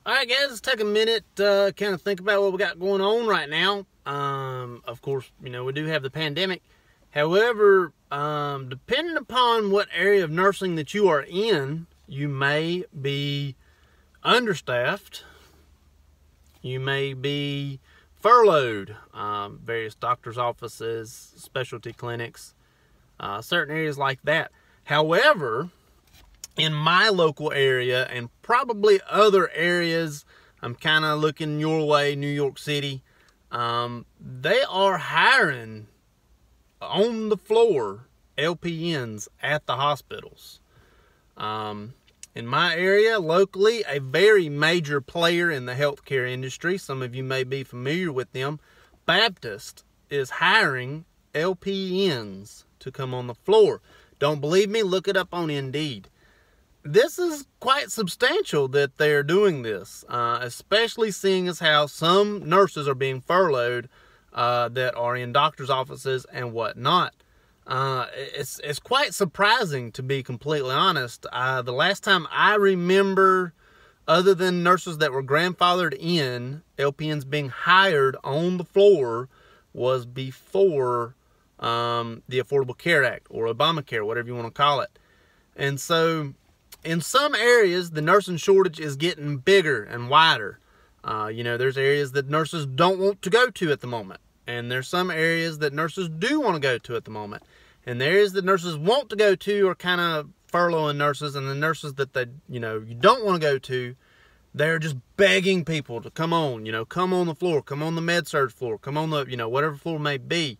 Alright guys, let's take a minute to kind of think about what we got going on right now. Of course, we do have the pandemic. However, depending upon what area of nursing that you are in, you may be understaffed. You may be furloughed. Various doctor's offices, specialty clinics, certain areas like that. However, in my local area and probably other areas, I'm kind of looking your way, New York City, they are hiring on the floor LPNs at the hospitals. In my area, locally, a very major player in the healthcare industry, some of you may be familiar with them, Baptist, is hiring LPNs to come on the floor. Don't believe me? Look it up on Indeed. This is quite substantial that they're doing this, especially seeing as how some nurses are being furloughed that are in doctor's offices and whatnot. It's quite surprising, to be completely honest. The last time I remember, other than nurses that were grandfathered in, LPNs being hired on the floor was before the Affordable Care Act, or Obamacare, whatever you want to call it. And so in some areas, the nursing shortage is getting bigger and wider. There's areas that nurses don't want to go to at the moment. And there's some areas that nurses do want to go to at the moment. And the areas that nurses want to go to are kind of furloughing nurses. And the nurses that you don't want to go to, they're just begging people to come on, come on the floor, come on the med-surg floor, come on the, whatever floor may be.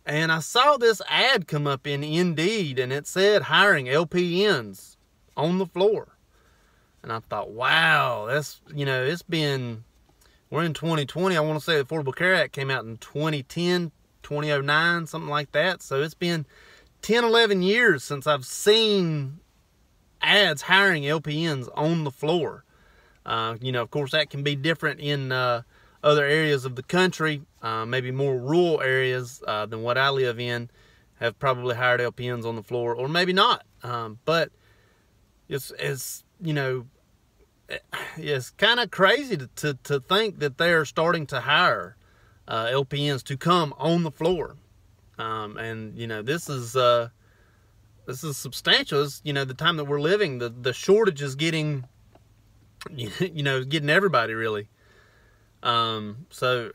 And I saw this ad come up in Indeed, and it said hiring LPNs on the floor. And I thought, wow, that's, it's been, we're in 2020. I want to say the Affordable Care Act came out in 2010, 2009, something like that. So it's been 10, 11 years since I've seen ads hiring LPNs on the floor. Of course, that can be different in other areas of the country, maybe more rural areas than what I live in have probably hired LPNs on the floor, or maybe not. But it's kind of crazy to think that they're starting to hire LPNs to come on the floor. This is substantial. It's, the time that we're living, the shortage is getting, getting everybody really. So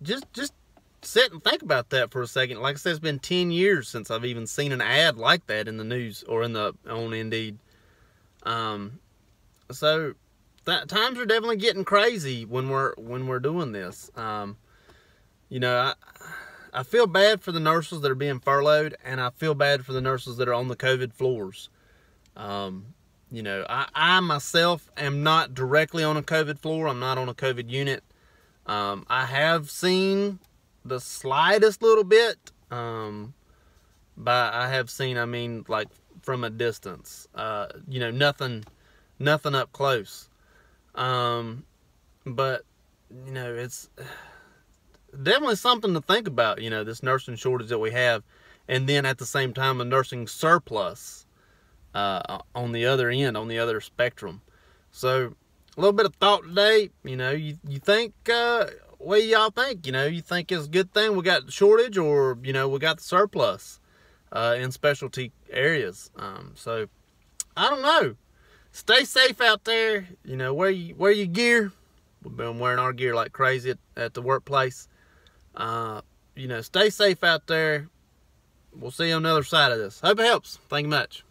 just sit and think about that for a second. Like I said, it's been 10 years since I've even seen an ad like that in the news or on Indeed. So times are definitely getting crazy when we're doing this. I feel bad for the nurses that are being furloughed, and I feel bad for the nurses that are on the COVID floors. I myself am not directly on a COVID floor. I'm not on a COVID unit. I have seen the slightest little bit, but I have seen, like from a distance, nothing up close. But, it's definitely something to think about, this nursing shortage that we have. And then at the same time, a nursing surplus on the other end, on the other spectrum. So a little bit of thought today. You think, what do y'all think? You think it's a good thing we got the shortage, or, we got the surplus in specialty areas. So I don't know. Stay safe out there. Wear your gear. We've been wearing our gear like crazy at the workplace. Stay safe out there. We'll see you on the other side of this. Hope it helps. Thank you much.